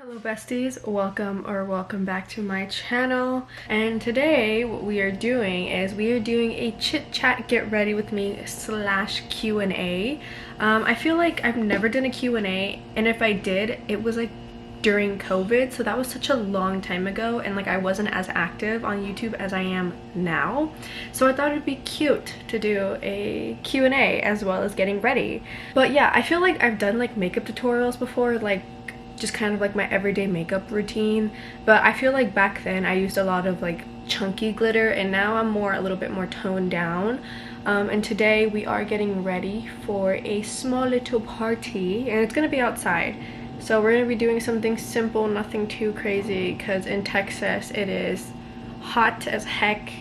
Hello besties, welcome back to my channel. And today what we are doing is we are doing a chit chat get ready with me / Q&A. I feel like I've never done a Q&A, and if I did, it was like during COVID, so that was such a long time ago, and like I wasn't as active on YouTube as I am now, so I thought it'd be cute to do a Q&A as well as getting ready. But yeah, I feel like I've done like makeup tutorials before, like just kind of like my everyday makeup routine, but I feel like back then I used a lot of like chunky glitter, and now I'm a little bit more toned down. And today we are getting ready for a small little party, and it's gonna be outside. So we're gonna be doing something simple, nothing too crazy, because in Texas it is hot as heck.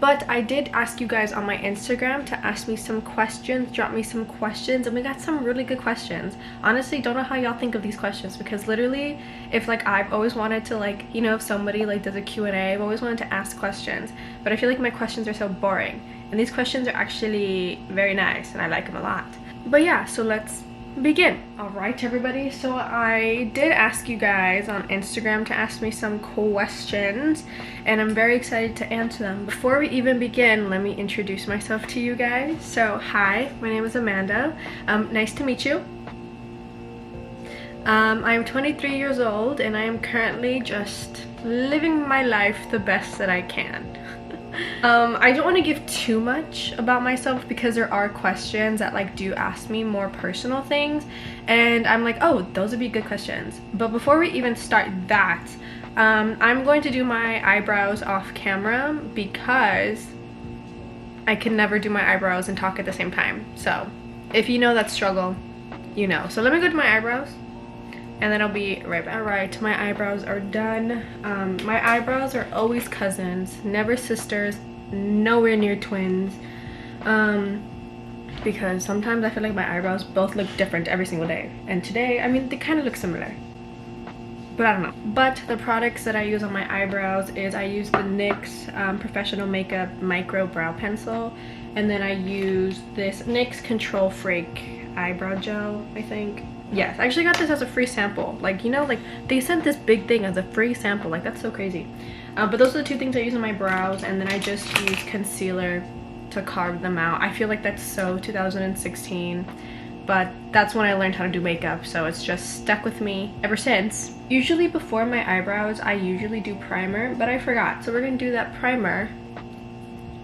But I did ask you guys on my Instagram to ask me some questions, drop me some questions, and we got some really good questions. Honestly, don't know how y'all think of these questions, because literally, if like I've always wanted to, like, you know, if somebody like does a Q&A, I've always wanted to ask questions, but I feel like my questions are so boring, and these questions are actually very nice and I like them a lot. But yeah, so let's begin. All right, everybody, so I did ask you guys on Instagram to ask me some questions, and I'm very excited to answer them. Before we even begin, let me introduce myself to you guys. So hi, my name is Amanda. Nice to meet you. I'm 23 years old, and I am currently just living my life the best that I can. I don't want to give too much about myself, because there are questions that like do ask me more personal things, and I'm like, oh, those would be good questions. But before we even start that, I'm going to do my eyebrows off camera, because I can never do my eyebrows and talk at the same time. So if you know that struggle, you know. So let me go to my eyebrows, and then I'll be right back. Alright, my eyebrows are done. My eyebrows are always cousins, never sisters, nowhere near twins. Because sometimes I feel like my eyebrows both look different every single day. And today, I mean, they kind of look similar, but I don't know. But the products that I use on my eyebrows is I use the NYX Professional Makeup Micro Brow Pencil. And then I use this NYX Control Freak Eyebrow Gel, I think. Yes, I actually got this as a free sample. Like, you know, like they sent this big thing as a free sample. Like, that's so crazy. But those are the two things I use on my brows, and then I just use concealer to carve them out. I feel like that's so 2016, but that's when I learned how to do makeup, so it's just stuck with me ever since. Usually before my eyebrows, I usually do primer, but I forgot. So we're gonna do that primer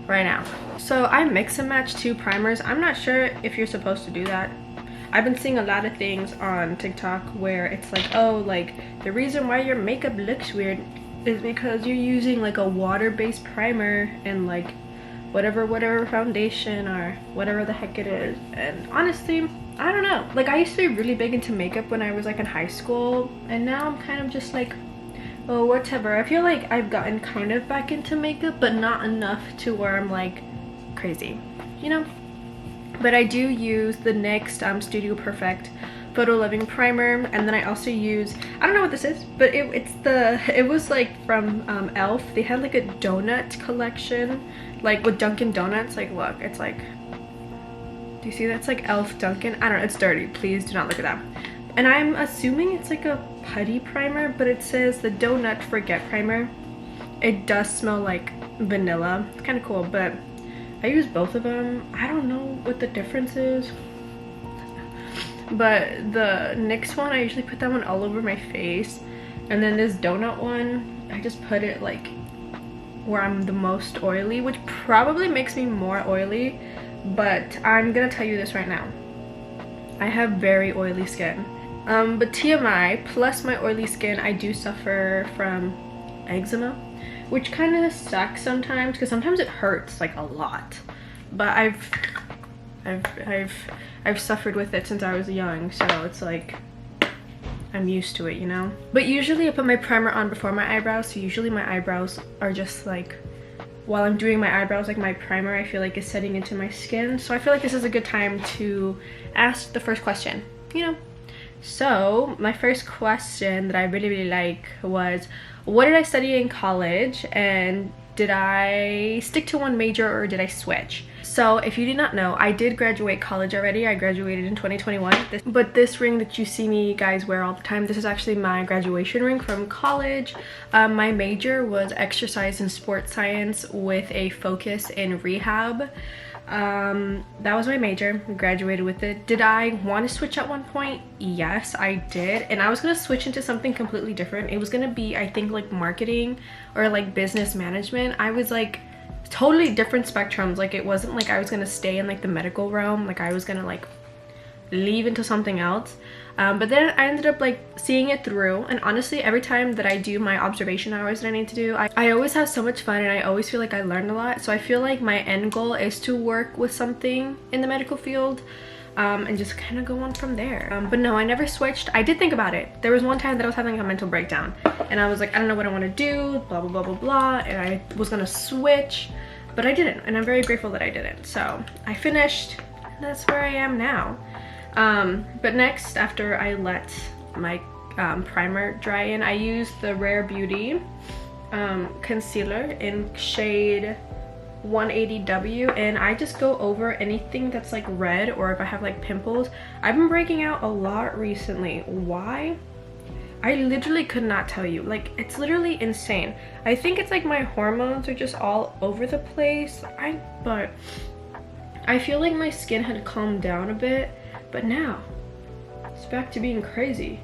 right now. So I mix and match two primers. I'm not sure if you're supposed to do that. I've been seeing a lot of things on TikTok where it's like, oh, like the reason why your makeup looks weird is because you're using like a water-based primer and like whatever foundation or whatever the heck it is. And honestly, I don't know. Like, I used to be really big into makeup when I was like in high school, and now I'm kind of just like, oh, whatever. I feel like I've gotten kind of back into makeup, but not enough to where I'm like crazy, you know? But I do use the NYX Studio Perfect Photo Loving Primer, and then I also use, I don't know what this is, but it was like from Elf. They had like a donut collection, like with Dunkin' Donuts. Like, look, it's like, do you see that? It's like Elf Dunkin'. I don't know, it's dirty. Please do not look at that. And I'm assuming it's like a putty primer, but it says the Donut Forget Primer. It does smell like vanilla. It's kind of cool, but I use both of them. I don't know what the difference is, but the NYX one, I usually put that one all over my face, and then this donut one, I just put it like where I'm the most oily, which probably makes me more oily, but I'm gonna tell you this right now. I have very oily skin. But TMI, plus my oily skin, I do suffer from eczema, which kind of sucks sometimes, because sometimes it hurts like a lot. But I've suffered with it since I was young, so it's like I'm used to it, you know? But usually I put my primer on before my eyebrows, so usually my eyebrows are just like, while I'm doing my eyebrows, like my primer I feel like is setting into my skin. So I feel like this is a good time to ask the first question, you know? So my first question that I really like was, what did I study in college, and did I stick to one major or did I switch? So if you did not know, I did graduate college already. I graduated in 2021. But this ring that you see me guys wear all the time, this is actually my graduation ring from college. My major was exercise and sports science with a focus in rehab. That was my major. Graduated with it. Did I want to switch at one point? Yes, I did. And I was going to switch into something completely different. It was going to be, I think, like marketing or like business management. I was like totally different spectrums. Like it wasn't like I was going to stay in like the medical realm. Like I was going to like leave into something else. But then I ended up like seeing it through, and honestly every time that I do my observation hours that I need to do, I always have so much fun and I always feel like I learned a lot. So I feel like my end goal is to work with something in the medical field and just kind of go on from there. But no, I never switched. I did think about it. There was one time that I was having a mental breakdown and I was like, I don't know what I want to do, blah blah blah blah blah, and I was gonna switch, but I didn't, and I'm very grateful that I didn't. So I finished, and that's where I am now. But next, after I let my primer dry in, I used the Rare Beauty concealer in shade 180W, and I just go over anything that's like red, or if I have like pimples. I've been breaking out a lot recently. Why? I literally could not tell you. Like, it's literally insane. I think it's like my hormones are just all over the place. But I feel like my skin had calmed down a bit. But now it's back to being crazy,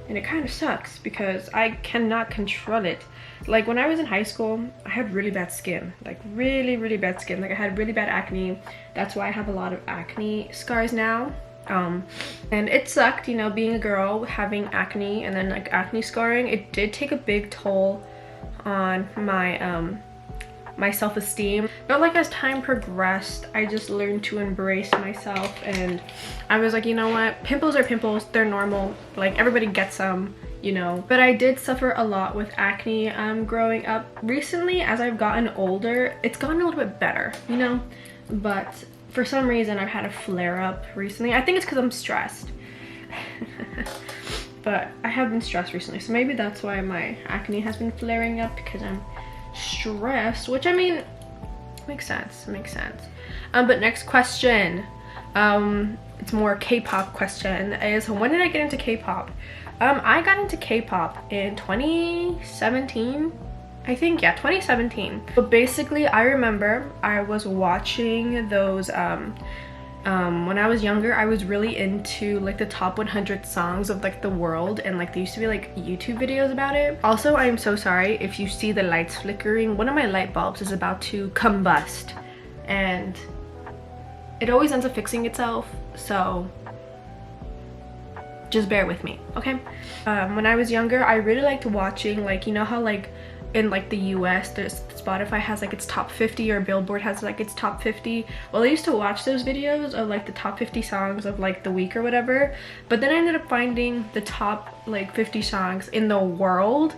and it kind of sucks because I cannot control it. Like when I was in high school, I had really bad skin, like really bad skin. Like I had really bad acne. That's why I have a lot of acne scars now. And it sucked, you know, being a girl, having acne and then like acne scarring. It did take a big toll on my my self-esteem, but like as time progressed, I just learned to embrace myself, and I was like, you know what, pimples are pimples, they're normal, like everybody gets them, you know. But I did suffer a lot with acne growing up. Recently, as I've gotten older, it's gotten a little bit better, you know, but for some reason I've had a flare-up recently. I think it's because I'm stressed. But I have been stressed recently, so maybe that's why my acne has been flaring up, because I'm stressed, which I mean makes sense. But next question, it's more K-pop question, is when did I get into K-pop? I got into K-pop in 2017, I think. Yeah, 2017. But basically I remember I was watching those when I was younger, I was really into like the top 100 songs of like the world, and like there used to be like YouTube videos about it. Also, I am so sorry if you see the lights flickering. One of my light bulbs is about to combust and it always ends up fixing itself, so just bear with me, okay? When I was younger, I really liked watching, like, you know how like in like the US there's Spotify has like its top 50, or Billboard has like its top 50. Well, I used to watch those videos of like the top 50 songs of like the week or whatever, but then I ended up finding the top like 50 songs in the world,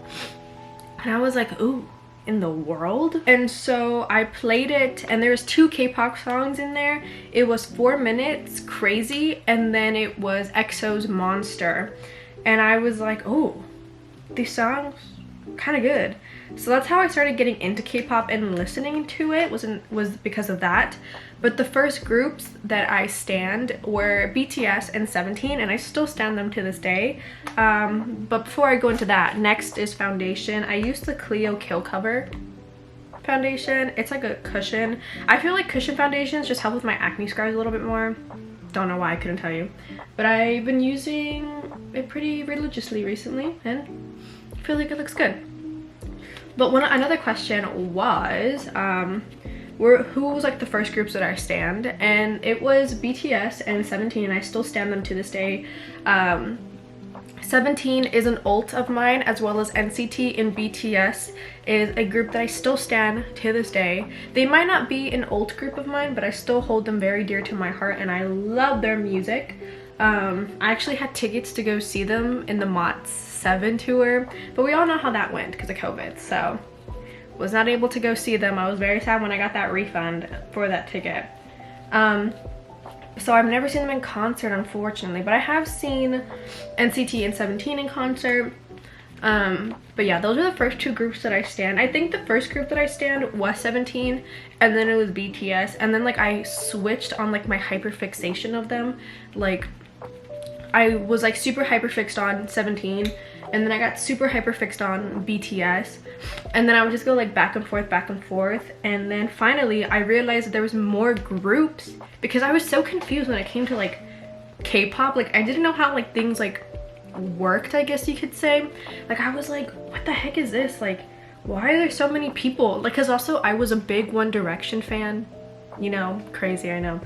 and I was like, ooh, in the world? And so I played it, and there's 2 K-pop songs in there. It was 4 Minutes, Crazy, and then it was EXO's Monster, and I was like, oh, these songs kind of good. So that's how I started getting into K-pop, and listening to it was because of that. But the first groups that I stan were BTS and 17, and I still stan them to this day. But before I go into that, next is foundation. I used the Clio Kill Cover foundation. It's like a cushion. I feel like cushion foundations just help with my acne scars a little bit more. Don't know why, I couldn't tell you. But I've been using it pretty religiously recently, and I feel like it looks good. But another question was, who was like the first groups that I stanned, and it was BTS and 17, and I still stan them to this day. 17 is an alt of mine, as well as NCT, and BTS is a group that I still stan to this day. They might not be an alt group of mine, but I still hold them very dear to my heart, and I love their music. I actually had tickets to go see them in the MOT 7 tour, but we all know how that went because of COVID, so was not able to go see them. I was very sad when I got that refund for that ticket. So I've never seen them in concert, unfortunately, but I have seen NCT and 17 in concert. But yeah, those are the first two groups that I stan. I think the first group that I stan was 17, and then it was BTS, and then like I switched on like my hyperfixation of them. Like I was like super hyperfixed on 17, and then I got super hyperfixed on BTS, and then I would just go like back and forth, and then finally I realized that there was more groups because I was so confused when it came to like K-pop. Like I didn't know how like things like worked, I guess you could say. Like I was like, what the heck is this? Like why are there so many people? Like because also I was a big One Direction fan, you know, crazy, I know.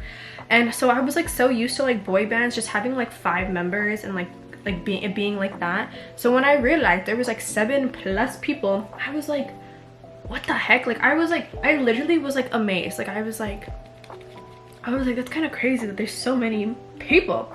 And so I was like so used to like boy bands just having like 5 members and like being like that. So when I realized there was like 7+ people, I was like, what the heck? Like I literally was like amazed. Like I was like that's kind of crazy that there's so many people.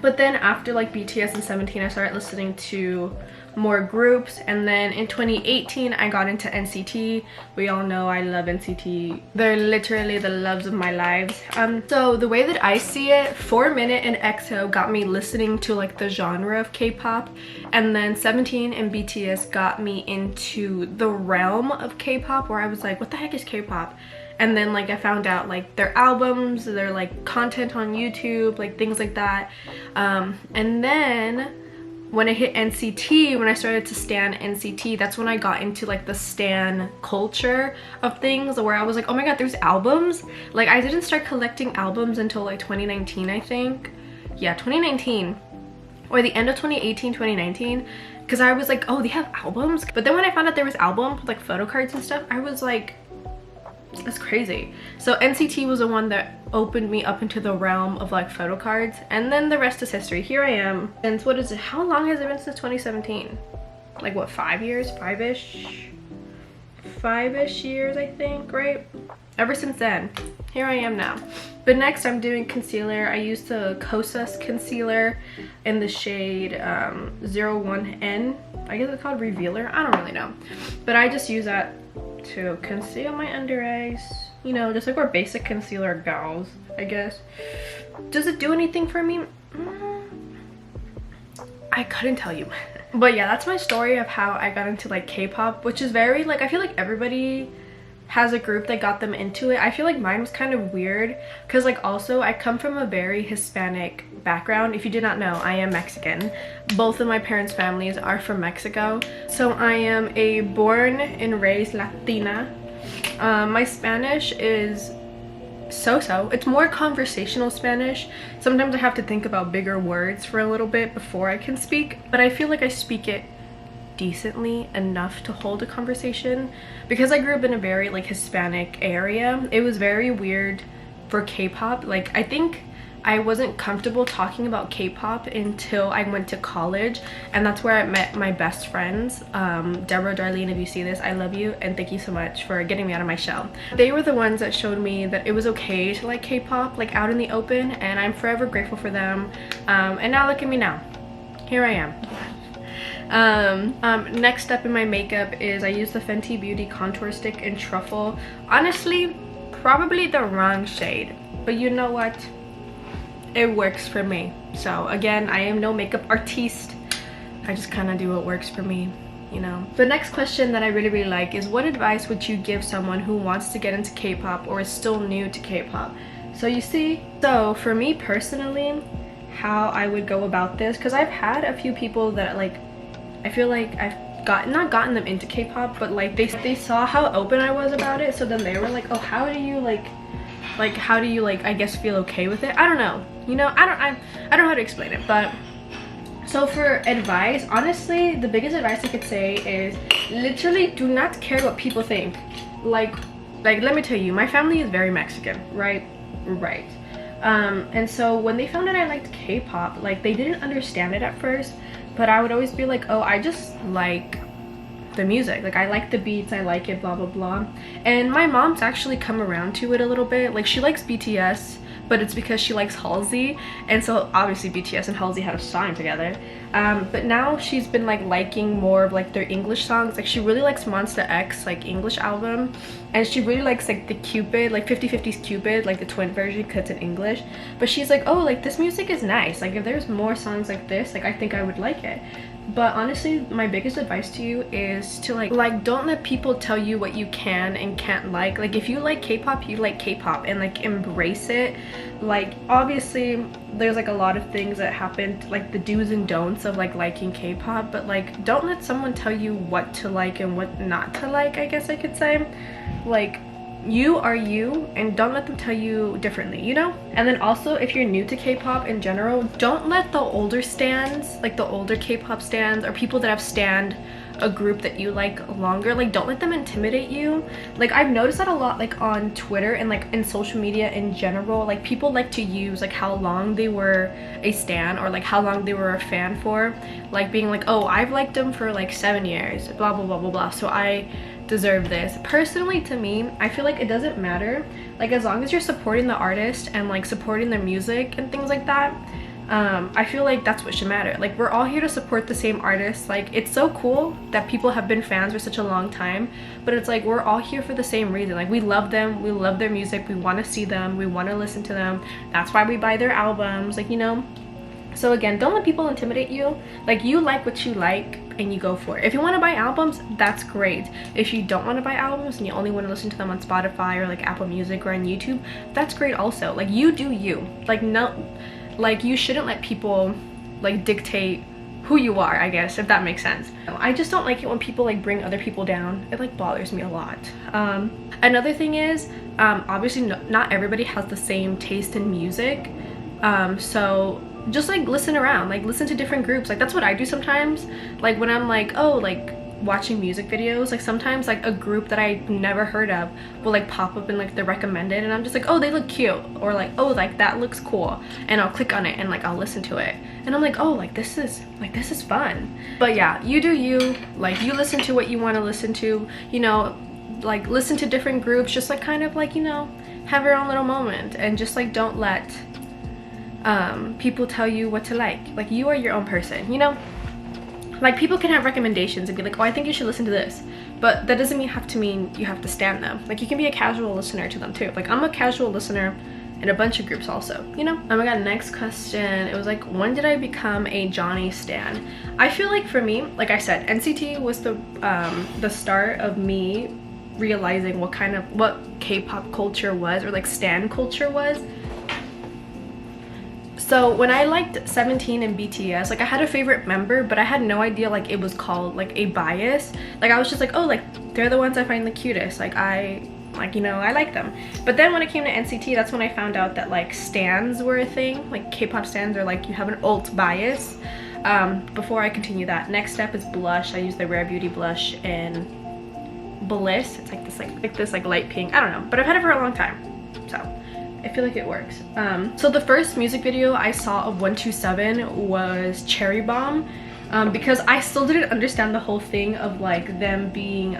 But then after like BTS and 17, I started listening to more groups, and then in 2018 I got into NCT. We all know I love NCT. They're literally the loves of my lives. So the way that I see it, 4Minute and EXO got me listening to like the genre of K-pop, and then 17 and BTS got me into the realm of K-pop, where I was like, what the heck is K-pop? And then like I found out like their albums, their like content on YouTube, like things like that. And then when I hit NCT, when I started to stan NCT, that's when I got into like the stan culture of things, where I was like, oh my god, there's albums. Like I didn't start collecting albums until like 2019, I think. Yeah, 2019 or the end of 2018, 2019, because I was like, oh, they have albums. But then when I found out there was albums with like photo cards and stuff, I was like, that's crazy. So NCT was the one that opened me up into the realm of like photo cards, and then the rest is history. Here I am. And what is it, how long has it been since 2017? Like what, 5 years? 5-ish years, I think, right? Ever since then, here I am now. But next I'm doing concealer. I used the Kosas concealer in the shade 01N. I guess it's called Revealer, I don't really know, but I just use that to conceal my under eyes, you know, just like where basic concealer goes, I guess. Does it do anything for me? I couldn't tell you. But yeah, that's my story of how I got into like K-pop, which is very like, I feel like everybody has a group that got them into it. I feel like mine was kind of weird because like also I come from a very Hispanic background. If you did not know, I am Mexican. Both of my parents' families are from Mexico, so I am a born and raised Latina. My Spanish is so-so. It's more conversational Spanish. Sometimes I have to think about bigger words for a little bit before I can speak, but I feel like I speak it decently enough to hold a conversation. Because I grew up in a very like Hispanic area, it was very weird for K-pop. Like I think I wasn't comfortable talking about K-pop until I went to college, and that's where I met my best friends. Deborah, Darlene, if you see this, I love you and thank you so much for getting me out of my shell. They were the ones that showed me that it was okay to like K-pop like out in the open, and I'm forever grateful for them. And now look at me now, here I am. Next step in my makeup is I use the Fenty Beauty contour stick in Truffle. Honestly, probably the wrong shade, but you know what, it works for me. So again, I am no makeup artiste, I just kind of do what works for me, you know. The next question that I really like is, what advice would you give someone who wants to get into K-pop or is still new to K-pop? So you see, so for me personally, how I would go about this, because I've had a few people that like, I feel like I've not gotten them into K-pop, but like they saw how open I was about it, so then they were like, oh, how do you like how do you like, I guess, feel okay with it? I don't know, you know, I don't know how to explain it. But so for advice, honestly, the biggest advice I could say is literally do not care what people think. Like let me tell you, my family is very Mexican, right? And so when they found out I liked K-pop, like they didn't understand it at first, but I would always be like, oh, I just like the music, like I like the beats, I like it, blah blah blah. And my mom's actually come around to it a little bit. Like she likes BTS, but it's because she likes Halsey, and so obviously BTS and Halsey had a song together. But now she's been like liking more of like their English songs. Like she really likes Monsta X, like English album, and she really likes like the Cupid, like 50/50's Cupid, like the twin version because it's in English. But she's like, oh, like this music is nice, like if there's more songs like this, like I think I would like it. But honestly, my biggest advice to you is to like don't let people tell you what you can and can't like. Like if you like K-pop, you like K-pop, and like embrace it. Like obviously there's like a lot of things that happen, like the do's and don'ts of like liking K-pop, but like don't let someone tell you what to like and what not to like, I guess I could say. Like you are you, and don't let them tell you differently, you know? And then also, if you're new to K-pop in general, don't let the older stans, like the older K-pop stans or people that have stanned a group that you like longer, like don't let them intimidate you. Like I've noticed that a lot, like on Twitter and like in social media in general. Like people like to use like how long they were a stan or like how long they were a fan for, like being like, oh, I've liked them for like 7 years, blah blah blah blah blah, so I deserve this. Personally, to me, I feel like it doesn't matter. Like as long as you're supporting the artist and like supporting their music and things like that, I feel like that's what should matter. Like we're all here to support the same artists. Like it's so cool that people have been fans for such a long time, but it's like we're all here for the same reason. Like we love them, we love their music, we want to see them, we want to listen to them. That's why we buy their albums, like, you know. So again, don't let people intimidate you. Like you like what you like and you go for it. If you want to buy albums, that's great. If you don't want to buy albums and you only want to listen to them on Spotify or like Apple Music or on YouTube, that's great also. Like you do you. Like no, like you shouldn't let people like dictate who you are, I guess, if that makes sense. I just don't like it when people like bring other people down. It like bothers me a lot. Another thing is, obviously not everybody has the same taste in music. So just like listen around, like listen to different groups. Like that's what I do sometimes. Like when I'm like, oh, like watching music videos, like sometimes like a group that I never heard of will like pop up in like the recommended, and I'm just like, oh, they look cute, or like, oh, like that looks cool, and I'll click on it and like I'll listen to it, and I'm like, oh, like this is fun. But yeah, you do you. Like you listen to what you want to listen to, you know. Like listen to different groups, just like kind of like, you know, have your own little moment, and just like don't let people tell you what to like. Like you are your own person, you know. Like people can have recommendations and be like, oh, I think you should listen to this, but that doesn't mean you have to stan them. Like you can be a casual listener to them too. Like I'm a casual listener in a bunch of groups also, you know. Oh my god, next question. It was like, when did I become a Johnny stan? I feel like for me, like I said, NCT was the start of me realizing what K-pop culture was, or like stan culture was. So when I liked 17 and BTS, like I had a favorite member, but I had no idea like it was called like a bias. Like I was just like, oh, like they're the ones I find the cutest, like you know, I like them. But then when it came to NCT, that's when I found out that like stans were a thing. Like K-pop stans are like, you have an alt bias. Before I continue that, next step is blush. I use the Rare Beauty blush in Bliss. It's like this light pink, I don't know, but I've had it for a long time, so I feel like it works. So the first music video I saw of 127 was Cherry Bomb, because I still didn't understand the whole thing of like them being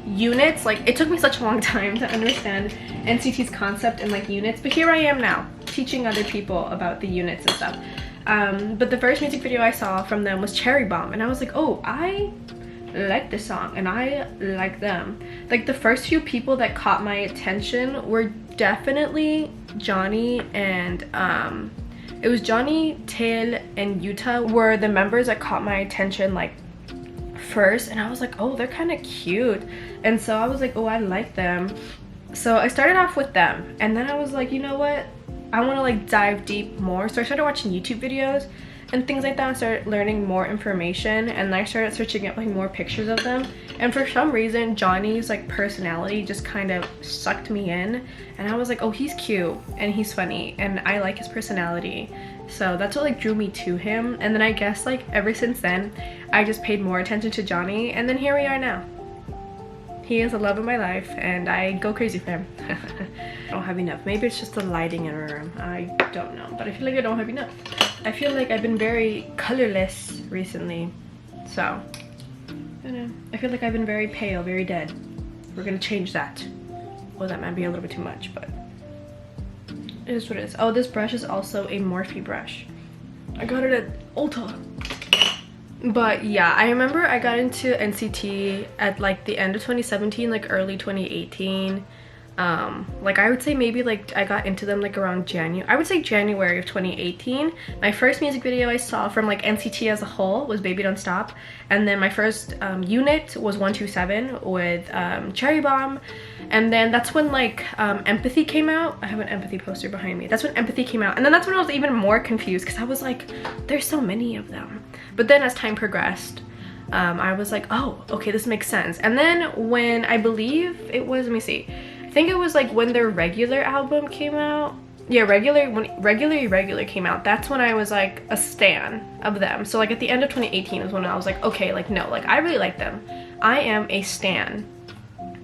units. Like it took me such a long time to understand NCT's concept and like units, but here I am now teaching other people about the units and stuff. But the first music video I saw from them was Cherry Bomb, and I was like, oh, I like this song and I like them. Like the first few people that caught my attention were definitely Johnny and it was Johnny, Tail, and Yuta were the members that caught my attention like first, and I was like, oh, they're kind of cute, and so I was like, oh, I like them. So I started off with them, and then I was like, you know what, I want to like dive deep more. So I started watching YouTube videos and things like that, and started learning more information, and I started searching up like more pictures of them. And for some reason, Johnny's like personality just kind of sucked me in, and I was like, oh, he's cute and he's funny and I like his personality. So that's what like drew me to him. And then I guess like ever since then I just paid more attention to Johnny, and then here we are now. He is the love of my life and I go crazy for him. I don't have enough. Maybe it's just the lighting in our room, I don't know, but I feel like I don't have enough. I feel like I've been very colorless recently, so I don't know. I feel like I've been very pale, very dead. We're gonna change that. Well, that might be a little bit too much, but it is what it is. Oh, this brush is also a Morphe brush. I got it at Ulta. But yeah, I remember I got into NCT at like the end of 2017, like early 2018. Like I would say maybe like I got into them like around January, I would say January of 2018. My first music video I saw from like NCT as a whole was Baby Don't Stop, and then my first unit was 127 with Cherry Bomb, and then that's when like Empathy came out. I have an Empathy poster behind me. That's when Empathy came out, and then that's when I was even more confused because I was like, there's so many of them. But then as time progressed, I was like, oh, okay, this makes sense. And then when I believe it was, let me see, I think it was like when their regular album came out. Yeah, when regular came out, that's when I was like a stan of them. So like at the end of 2018 is when I was like, okay, like no, like I really like them. I am a stan.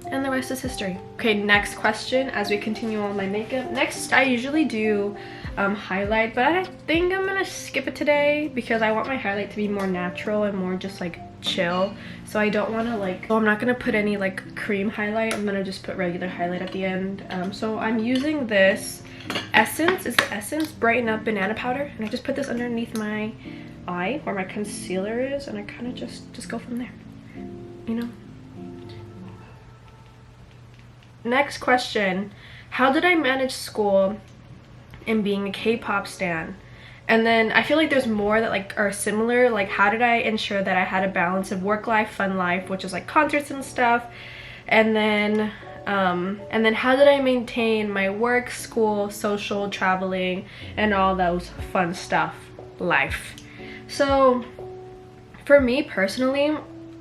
And the rest is history. Okay, next question as we continue on my makeup. Next, I usually do highlight, but I think I'm gonna skip it today because I want my highlight to be more natural and more just like chill. So I don't want to like, I'm not gonna put any like cream highlight. I'm gonna just put regular highlight at the end. So I'm using this Essence, it's the Essence Brighten Up Banana Powder, and I just put this underneath my eye where my concealer is, and I kind of just go from there, you know. Next question, how did I manage school and being a K-pop stan? And then I feel like there's more that like are similar, like how did I ensure that I had a balance of work life, fun life, which is like concerts and stuff, and then how did I maintain my work, school, social, traveling, and all those fun stuff life. So for me personally,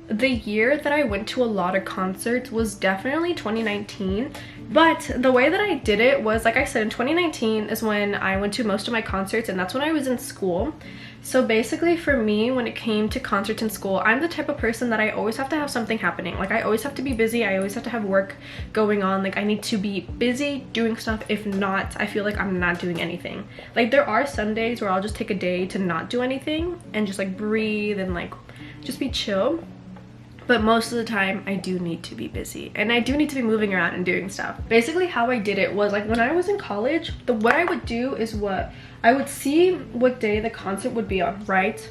the year that I went to a lot of concerts was definitely 2019, but the way that I did it was, like I said, in 2019 is when I went to most of my concerts, and that's when I was in school. So basically for me, when it came to concerts in school, I'm the type of person that I always have to have something happening. Like I always have to be busy, I always have to have work going on, like I need to be busy doing stuff. If not, I feel like I'm not doing anything. Like there are some days where I'll just take a day to not do anything and just like breathe and like just be chill. But most of the time I do need to be busy and I do need to be moving around and doing stuff. Basically how I did it was like when I was in college, what I would do is what I would see what day the concert would be on, right?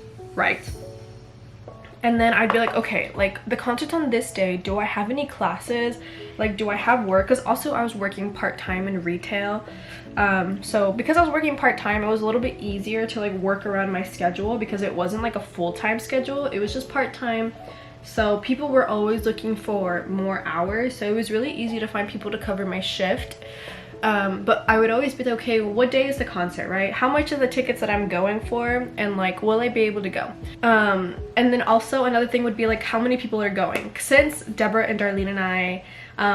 And then I'd be like, okay, like the concert's on this day, do I have any classes? Like do I have work? Because also I was working part-time in retail. So because I was working part-time, it was a little bit easier to like work around my schedule because it wasn't like a full-time schedule, it was just part-time. So people were always looking for more hours, so it was really easy to find people to cover my shift. But I would always be like, okay, what day is the concert, right? How much are the tickets that I'm going for, and like will I be able to go? And then also another thing would be like how many people are going. Since Deborah and Darlene and I,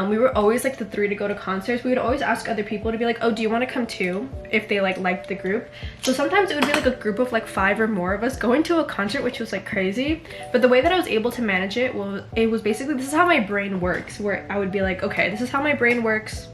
we were always like the three to go to concerts, we would always ask other people to be like, oh, do you want to come too, if they like liked the group. So sometimes it would be like a group of like 5 or more of us going to a concert, which was like crazy. But the way that I was able to manage it was basically, this is how my brain works, where I would be like, okay, this is how my brain works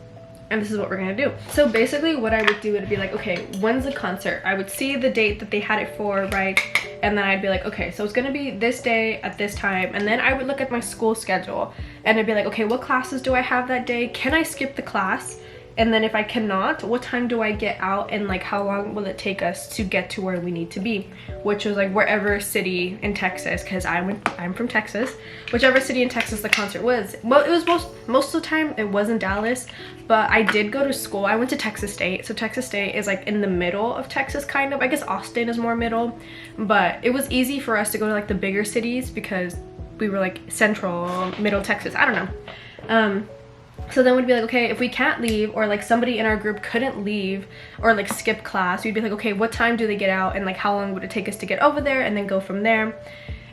and this is what we're gonna do. So basically what I would do would be like, okay, when's the concert? I would see the date that they had it for, right? And then I'd be like, okay, so it's gonna be this day at this time. And then I would look at my school schedule and I'd be like, okay, what classes do I have that day? Can I skip the class? And then if I cannot, what time do I get out, and like how long will it take us to get to where we need to be? Which was like wherever city in Texas, because I'm from Texas, whichever city in Texas the concert was. Well, it was most of the time it was in Dallas, but I did go to school. I went to Texas State, so Texas State is like in the middle of Texas, kind of. I guess Austin is more middle, but it was easy for us to go to like the bigger cities because we were like central, middle Texas. I don't know. So then we'd be like, okay, if we can't leave, or like somebody in our group couldn't leave or like skip class, we'd be like, okay, what time do they get out, and like how long would it take us to get over there, and then go from there.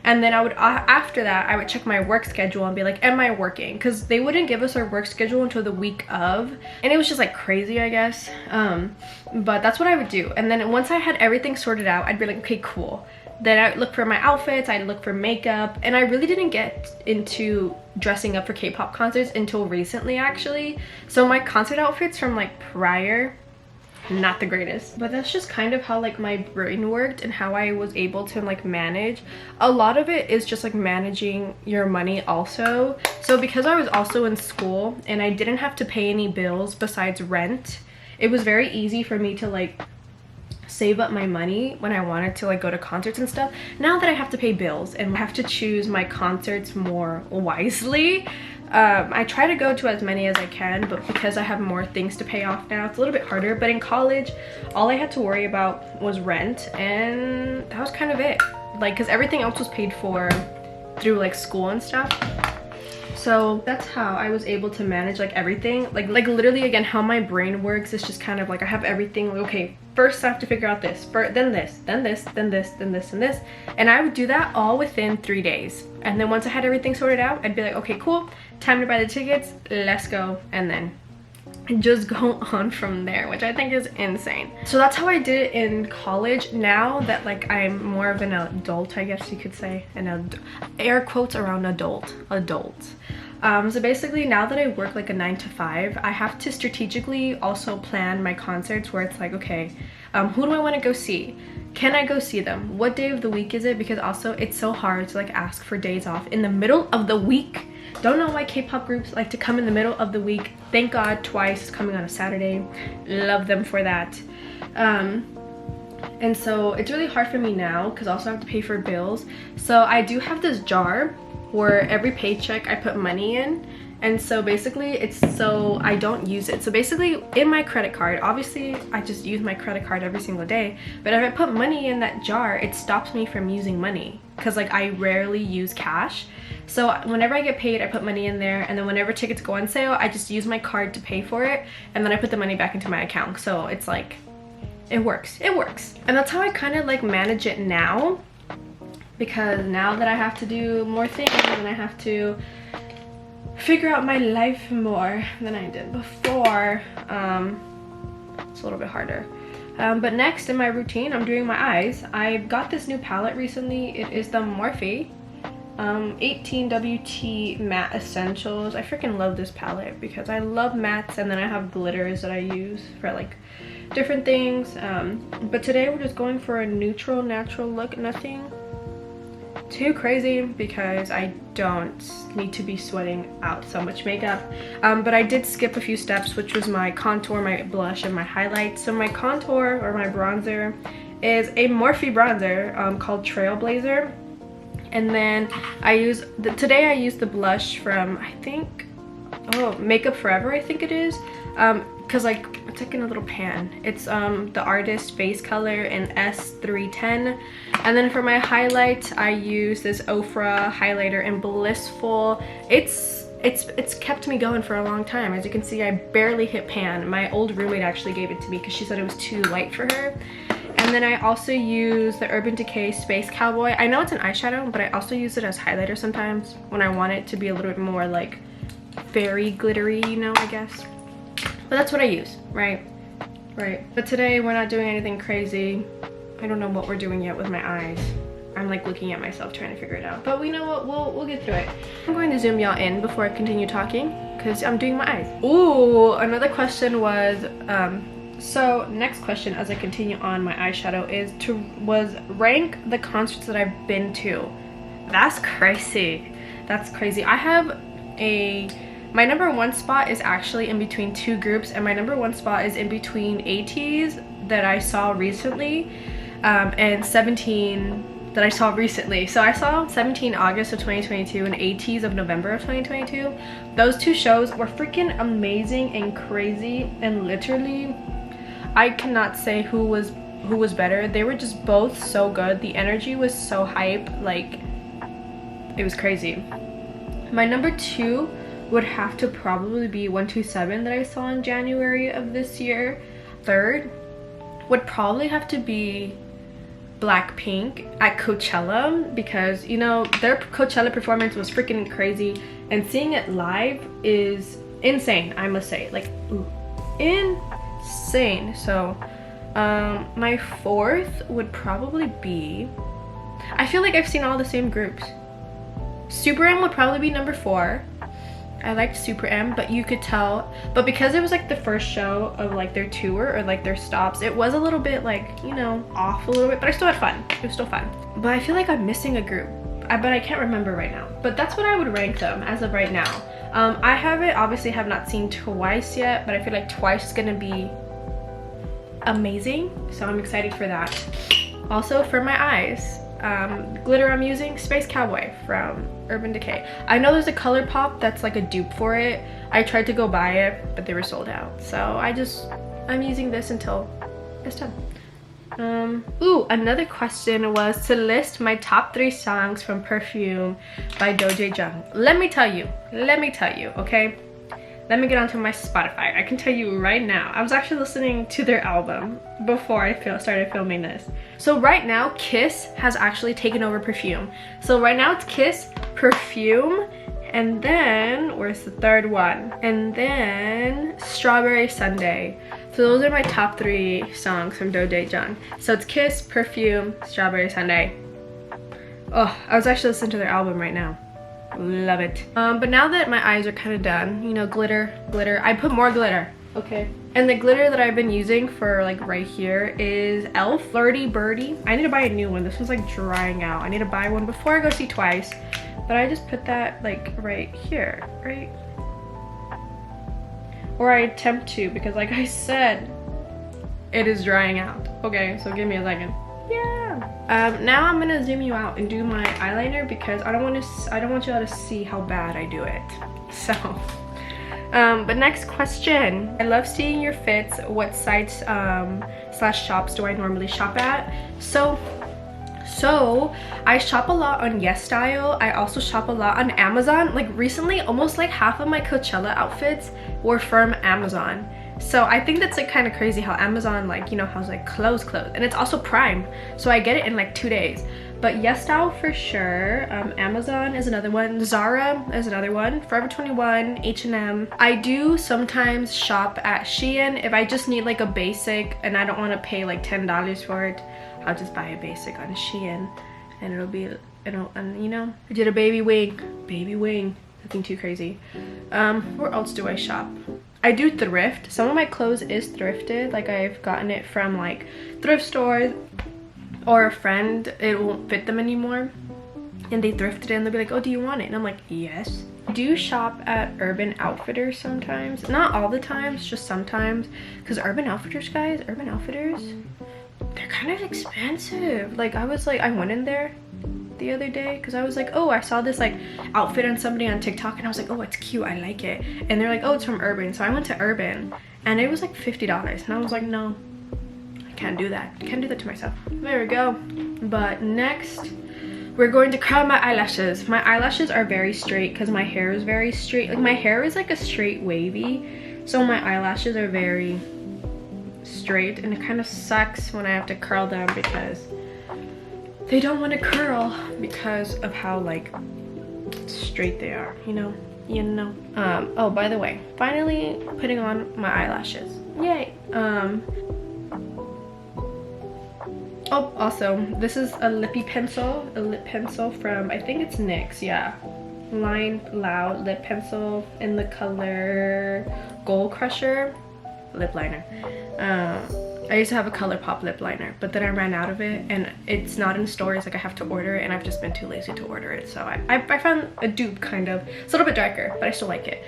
And then I would, after that, I would check my work schedule and be like, am I working? Because they wouldn't give us our work schedule until the week of, and it was just like crazy, I guess. But that's what I would do. And then once I had everything sorted out, I'd be like, okay, cool. Then I'd look for my outfits, I'd look for makeup, and I really didn't get into dressing up for K-pop concerts until recently, actually. So my concert outfits from like prior, not the greatest. But that's just kind of how like my brain worked and how I was able to like manage. A lot of it is just like managing your money also. So because I was also in school and I didn't have to pay any bills besides rent, it was very easy for me to like save up my money when I wanted to like go to concerts and stuff. Now that I have to pay bills and have to choose my concerts more wisely, I try to go to as many as I can, but because I have more things to pay off now, it's a little bit harder. But in college, all I had to worry about was rent, and that was kind of it. Like, because everything else was paid for through like school and stuff. So that's how I was able to manage like everything. Like literally, again, how my brain works is just kind of like I have everything. Like, okay, first I have to figure out this, then this, then this, then this, then this, and this. And I would do that all within 3 days. And then once I had everything sorted out, I'd be like, okay, cool, time to buy the tickets, let's go. And then just go on from there, which I think is insane. So that's how I did it in college. Now that like I'm more of an adult, I guess you could say, air quotes around adult. So basically, now that I work like a 9 to 5, I have to strategically also plan my concerts where it's like, okay, who do I want to go see? Can I go see them? What day of the week is it? Because also it's so hard to like ask for days off in the middle of the week. Don't know why K-pop groups like to come in the middle of the week. Thank God Twice is coming on a Saturday. Love them for that. And so it's really hard for me now because also I have to pay for bills. So I do have this jar where every paycheck I put money in. And so basically it's so I don't use it. So basically in my credit card, obviously I just use my credit card every single day. But if I put money in that jar, it stops me from using money. Because like I rarely use cash. So whenever I get paid, I put money in there, and then whenever tickets go on sale, I just use my card to pay for it, and then I put the money back into my account. So it's like, it works. And that's how I kind of like manage it now, because now that I have to do more things and I have to figure out my life more than I did before, it's a little bit harder. But next in my routine, I'm doing my eyes. I got this new palette recently. It is the Morphe 18WT Matte Essentials. I freaking love this palette because I love mattes, and then I have glitters that I use for like different things. But today we're just going for a neutral, natural look. Nothing too crazy because I don't need to be sweating out so much makeup. But I did skip a few steps, which was my contour, my blush, and my highlight. So my contour, or my bronzer, is a Morphe bronzer called Trailblazer. And then today I used the blush from, I think, Makeup Forever, I think it is. Because like it's like in a little pan. It's the Artist Face Color in S310. And then for my highlight, I use this Ofra highlighter in Blissful. It's kept me going for a long time. As you can see, I barely hit pan. My old roommate actually gave it to me because she said it was too light for her. And then I also use the Urban Decay Space Cowboy. I know it's an eyeshadow, but I also use it as highlighter sometimes when I want it to be a little bit more like fairy glittery, you know, I guess. But that's what I use, right? But today we're not doing anything crazy. I don't know what we're doing yet with my eyes. I'm like looking at myself trying to figure it out. But we know what, we'll get through it. I'm going to zoom y'all in before I continue talking because I'm doing my eyes. Ooh, another question was, so next question as I continue on my eyeshadow was rank the concerts that I've been to. That's crazy. That's crazy. I have my number one spot is actually in between two groups, and my number one spot is in between ATEEZ that I saw recently and 17 that I saw recently. So I saw 17 August of 2022 and ATEEZ of November of 2022. Those two shows were freaking amazing and crazy, and literally I cannot say who was better. They were just both so good. The energy was so hype, like it was crazy. My number two would have to probably be 127 that I saw in January of this year. Third would probably have to be Blackpink at Coachella, because you know their Coachella performance was freaking crazy, and seeing it live is insane, I must say, like insane. So my fourth would probably be, I feel like I've seen all the same groups. Super M would probably be number 4. I liked Super M, but you could tell, but because it was like the first show of like their tour or like their stops, it was a little bit like, you know, off a little bit, but I still had fun. It was still fun. But I feel like I'm missing a group, but I can't remember right now. But that's what I would rank them as of right now. I obviously have not seen Twice yet, but I feel like Twice is gonna be amazing, so I'm excited for that. Also for my eyes, glitter I'm using, Space Cowboy from Urban Decay. I know there's a ColourPop that's like a dupe for it. I tried to go buy it, but they were sold out. So I'm using this until it's done. Ooh, another question was to list my top 3 songs from Perfume by Doja Jung. Let me tell you, okay? Let me get onto my Spotify. I can tell you right now, I was actually listening to their album before I started filming this. So right now, Kiss has actually taken over Perfume. So right now it's Kiss, Perfume, and then, where's the third one? And then Strawberry Sundae. So those are my top 3 songs from Doja Jung. So it's Kiss, Perfume, Strawberry Sundae. Oh, I was actually listening to their album right now. Love it. But now that my eyes are kind of done, you know, glitter, I put more glitter, okay? And the glitter that I've been using for like right here is e.l.f. Flirty Birdie. I need to buy a new one. This one's like drying out. I need to buy one before I go see Twice. But I just put that like right here, right? Or I attempt to, because like I said, it is drying out. Okay, so give me a second. Yeah. Now I'm gonna zoom you out and do my eyeliner because I don't want y'all to see how bad I do it. So, but next question. I love seeing your fits. What sites slash shops do I normally shop at? So I shop a lot on YesStyle. I also shop a lot on Amazon. Like recently, almost like half of my Coachella outfits were from Amazon. So I think that's like kind of crazy how Amazon, like, you know, has like clothes, and it's also Prime, so I get it in like 2 days. But YesStyle for sure. Amazon is another one. Zara is another one. Forever 21, H&M. I do sometimes shop at Shein if I just need like a basic and I don't want to pay like $10 for it. I'll just buy a basic on Shein and it'll be, and you know, I did a baby wing, nothing too crazy. Where else do I shop? I do thrift. Some of my clothes is thrifted, like I've gotten it from like thrift stores or a friend, it won't fit them anymore and they thrifted it and they'll be like, oh, do you want it? And I'm like, yes. I do shop at Urban Outfitters sometimes, not all the times, just sometimes, because Urban Outfitters, guys, they're kind of expensive. Like I went in there the other day because I was like, oh, I saw this like outfit on somebody on TikTok and I was like, oh, it's cute, I like it. And they're like, oh, it's from Urban. So I went to Urban and it was like $50 and I was like, no, I can't do that. I can't do that to myself. There we go. But next we're going to curl my eyelashes. My eyelashes are very straight because my hair is very straight. Like my hair is like a straight wavy, so my eyelashes are very straight and it kind of sucks when I have to curl them because they don't want to curl because of how like straight they are, you know. Oh, by the way, finally putting on my eyelashes, yay. Oh, also this is a lip pencil from, I think it's NYX, yeah, Line Loud lip pencil in the color Gold Crusher lip liner. I used to have a ColourPop lip liner, but then I ran out of it and it's not in stores. Like I have to order it and I've just been too lazy to order it. So I found a dupe kind of. It's a little bit darker, but I still like it.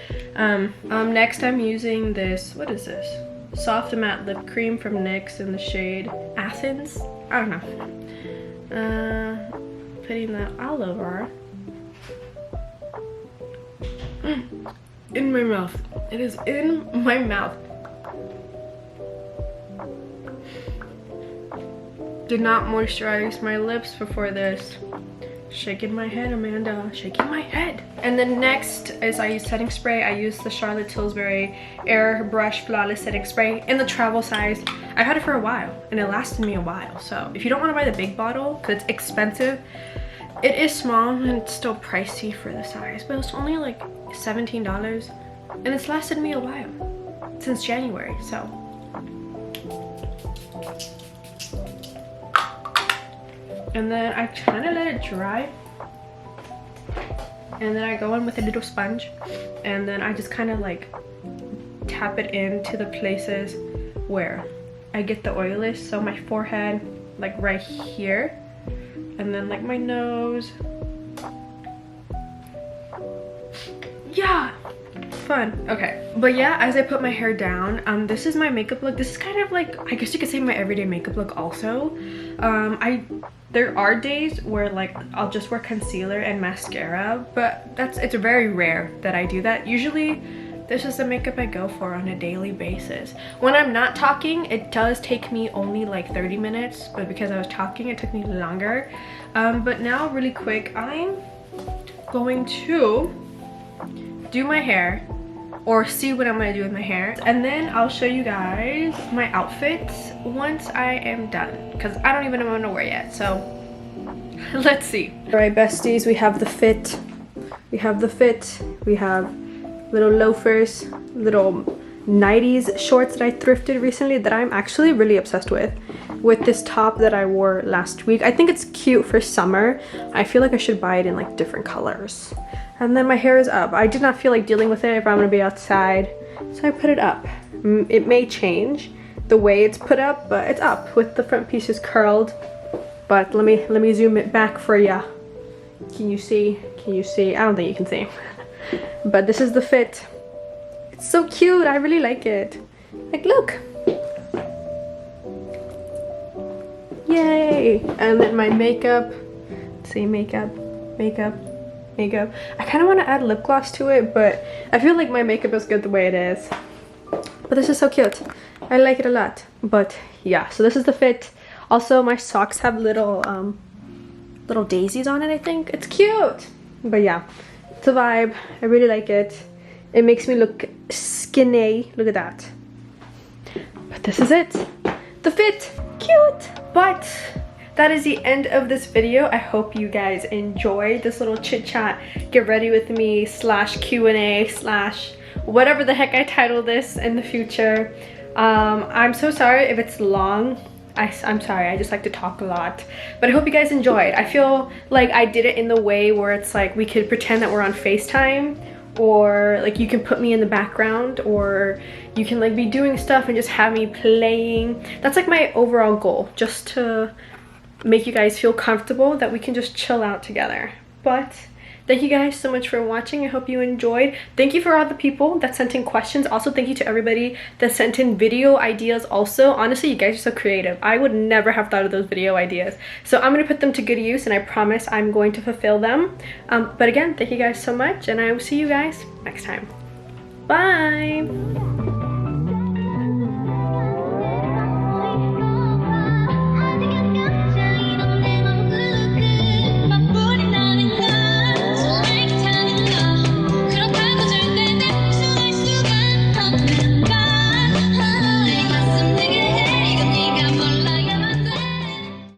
Next I'm using this, what is this? Soft Matte Lip Cream from NYX in the shade Athens. I don't know. Putting that all over. In my mouth. It is in my mouth. Did not moisturize my lips before this. Shaking my head, Amanda, shaking my head. And then next is I use setting spray. I use the Charlotte Tilbury Airbrush Flawless Setting Spray in the travel size. I've had it for a while and it lasted me a while. So if you don't want to buy the big bottle because it's expensive, it is small and it's still pricey for the size, but it's only like $17 and it's lasted me a while, since January, so. And then I kind of let it dry and then I go in with a little sponge and then I just kind of like tap it into the places where I get the oiliest. So my forehead, like right here, and then like my nose. Yeah, fun. Okay, but yeah, as I put my hair down, this is my makeup look. This is kind of like, I guess you could say, my everyday makeup look also. There are days where like I'll just wear concealer and mascara, but it's very rare that I do that. Usually this is the makeup I go for on a daily basis. When I'm not talking, it does take me only like 30 minutes, but because I was talking, it took me longer. But now really quick, I'm going to do my hair, or see what I'm gonna do with my hair, and then I'll show you guys my outfits once I am done, because I don't even know what I'm gonna wear yet, so let's see. All right, besties, we have the fit. We have little loafers, little 90s shorts that I thrifted recently that I'm actually really obsessed with this top that I wore last week. I think it's cute for summer. I feel like I should buy it in like different colors. And then my hair is up. I did not feel like dealing with it if I'm gonna be outside, so I put it up. It may change the way it's put up, but it's up with the front pieces curled. But let me zoom it back for ya. Can you see? I don't think you can see. But this is the fit. It's so cute. I really like it. Like, look. Yay. And then my makeup. Let's see, makeup. I kind of want to add lip gloss to it, but I feel like my makeup is good the way it is. But this is so cute. I like it a lot. But yeah, so this is the fit. Also, my socks have little daisies on it, I think. It's cute. But yeah, it's a vibe. I really like it. It makes me look skinny. Look at that. But this is it. The fit. Cute. But that is the end of this video. I hope you guys enjoyed this little chit chat, get ready with me / Q&A / whatever the heck I title this in the future. I'm so sorry if it's long. I'm sorry, I just like to talk a lot, but I hope you guys enjoyed. I feel like I did it in the way where it's like we could pretend that we're on FaceTime, or like you can put me in the background, or you can like be doing stuff and just have me playing. That's like my overall goal, just to make you guys feel comfortable that we can just chill out together. But thank you guys so much for watching. I hope you enjoyed. Thank you for all the people that sent in questions. Also, thank you to everybody that sent in video ideas also. Honestly, you guys are so creative. I would never have thought of those video ideas. So I'm gonna put them to good use, and I promise I'm going to fulfill them. But again, thank you guys so much, and I will see you guys next time. Bye!